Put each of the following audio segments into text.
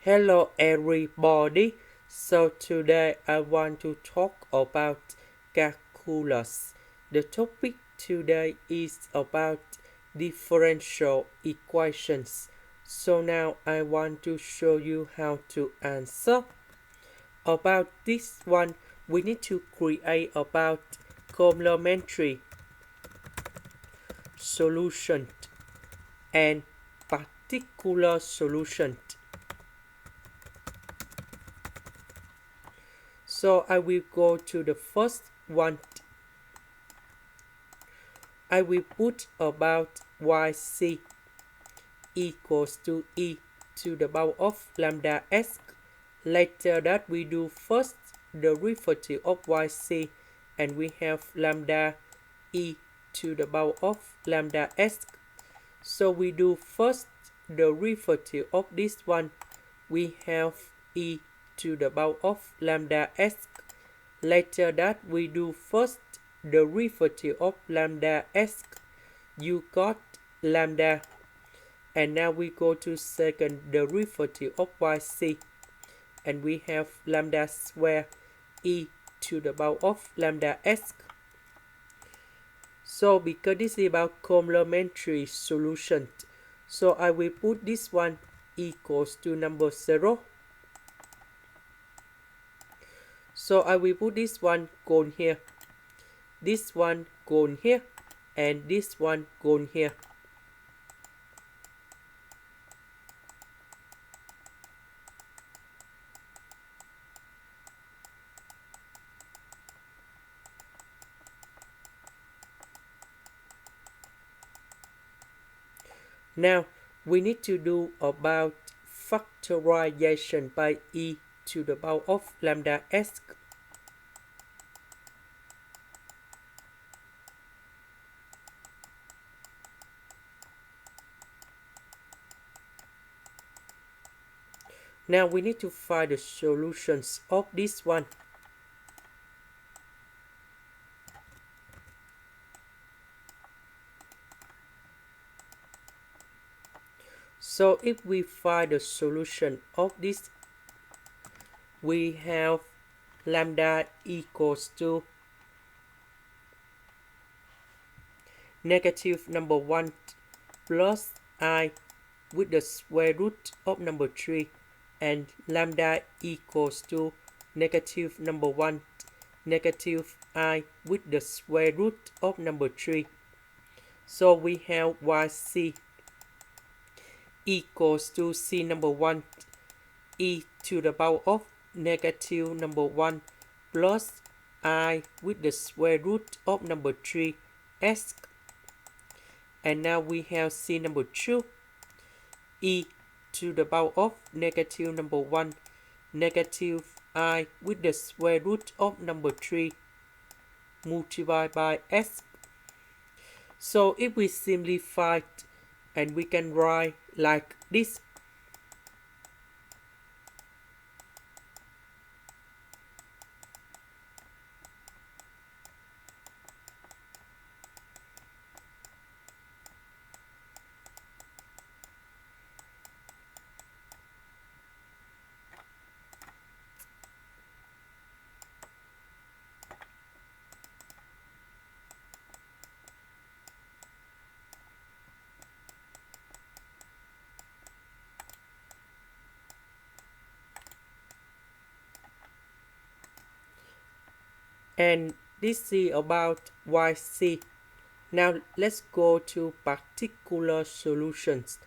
Hello everybody. So today I want to talk about calculus. The topic today is about differential equations. So now I want to show you how to answer. About this one, we need to create about complementary solution and particular solution. So I will go to the first one. I will put about yc equals to e to the power of lambda s. Later that we do first the derivative of yc and we have lambda e to the power of lambda s. So we do first the derivative of this one. We have e to the power of lambda s. Later that we do first the derivative of lambda s. You got lambda. And now we go to second derivative of yc. And we have lambda square e to the power of lambda s. So because this is about complementary solution, so I will put this one equals to number 0. So I will put this one gone here, this one gone here, and this one gone here. Now we need to do about factorization by e to the power of lambda s. Now we need to find the solutions of this one. So if we find the solution of this, we have lambda equals to negative number 1 plus I with the square root of number 3, and lambda equals to negative number 1 negative I with the square root of number 3. So we have yc equals to c number 1 e to the power of negative number 1 plus I with the square root of number 3 s. And now we have c number 2 e to the power of negative number 1 negative I with the square root of number 3 multiplied by s. So if we simplify it, and we can write like this. And this is about yc. Now let's go to particular solutions.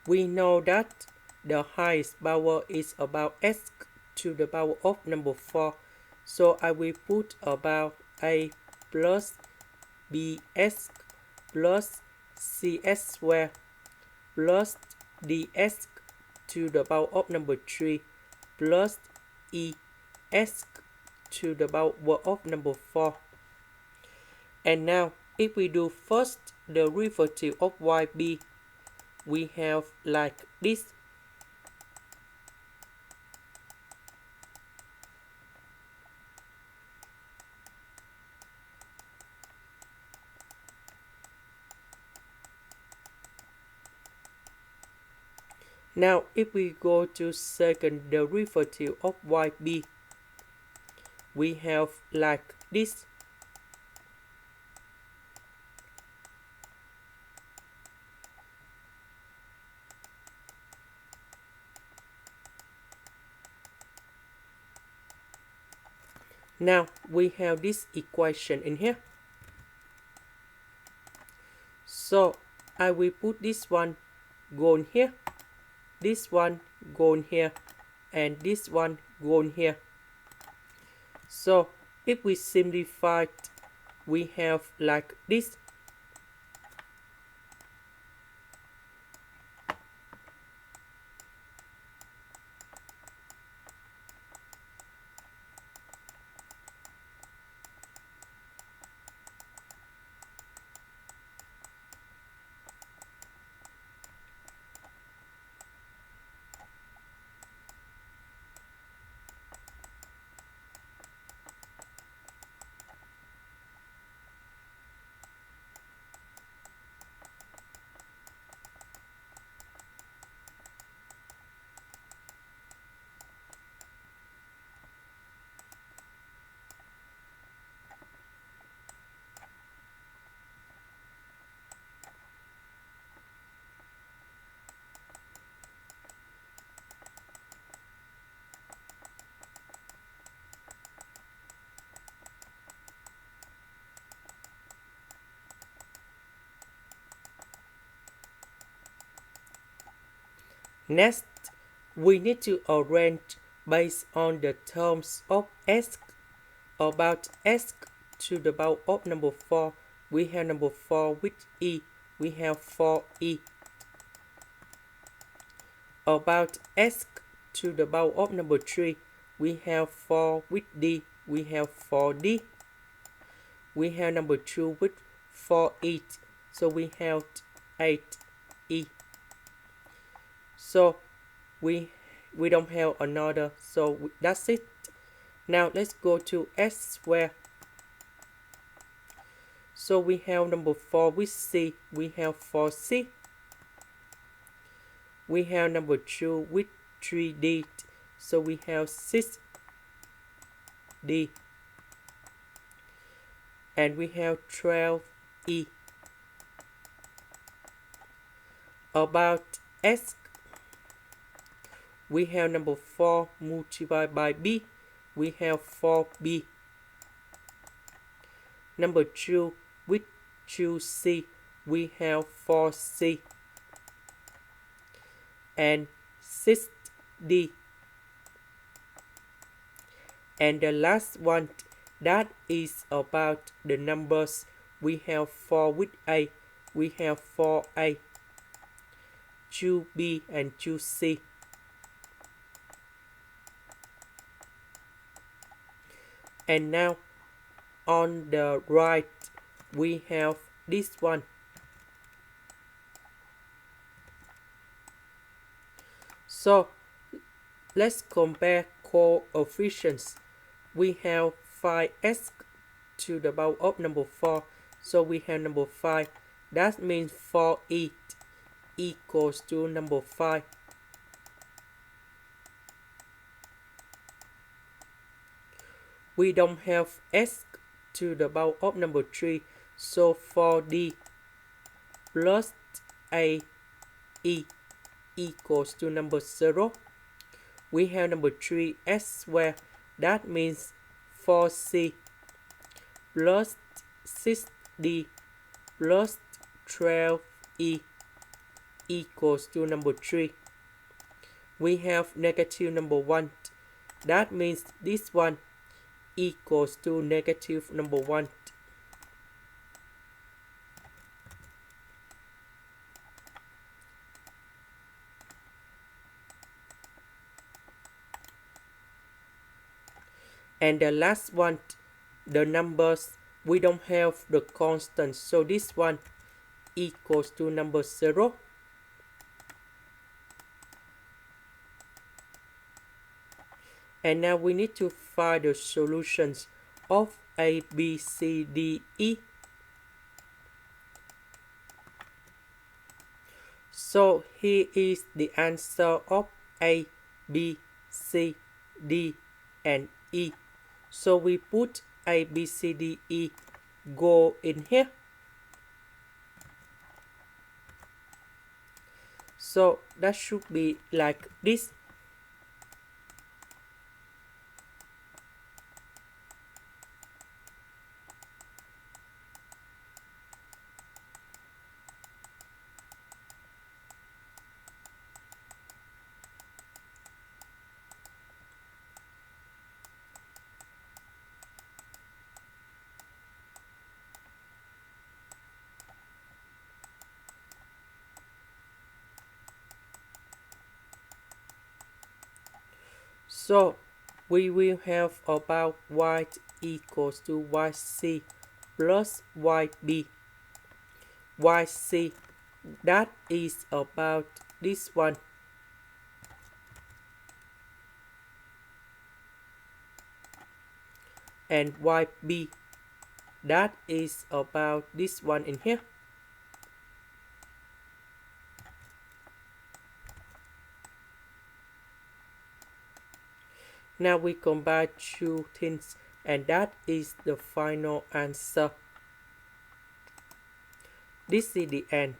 We know that the highest power is about s to the power of number 4. So I will put about a plus bs plus cs square plus ds to the power of number 3 plus es to the power of number 4. And now if we do first the derivative of yb, we have like this. Now if we go to second derivative of yb, we have like this. Now we have this equation in here. So I will put this one go in here, this one go in here, and this one go in here. So if we simplify it, we have like this. Next, we need to arrange based on the terms of s. About s to the power of number 4, we have number 4 with e, we have 4e. About s to the power of number 3, we have 4 with d, we have 4d. We have number 2 with 4e, so we have 8e. So we don't have another, so that's it. Now let's go to s square. So we have number 4 with c, we have 4c. We have number 2 with 3d, so we have 6d. And we have 12e. About s, we have number 4 multiplied by b, we have 4b. Number 2 with 2c, we have 4c. And 6d. And the last one, that is about the numbers, we have 4 with a, we have 4a, 2b and 2c. And now on the right, we have this one. So let's compare coefficients. We have 5s to the power of number 4. So we have number 5. That means 4e equals to number 5. We don't have s to the power of number 3, so 4d plus a e equals to number 0. We have number 3s squared, that means 4c plus 6d plus 12e equals to number 3. We have negative number 1, that means this one equals to negative number 1. And the last one, the numbers, we don't have the constant, so this one equals to number 0. And now we need to find the solutions of A, B, C, D, E. So here is the answer of A, B, C, D, and E. So we put A, B, C, D, E go in here. So that should be like this. So we will have about y equals to yc plus yb. Yc, that is about this one. And yb, that is about this one in here. Now we combine two things, and that is the final answer. This is the end.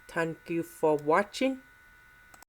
Thank you for watching.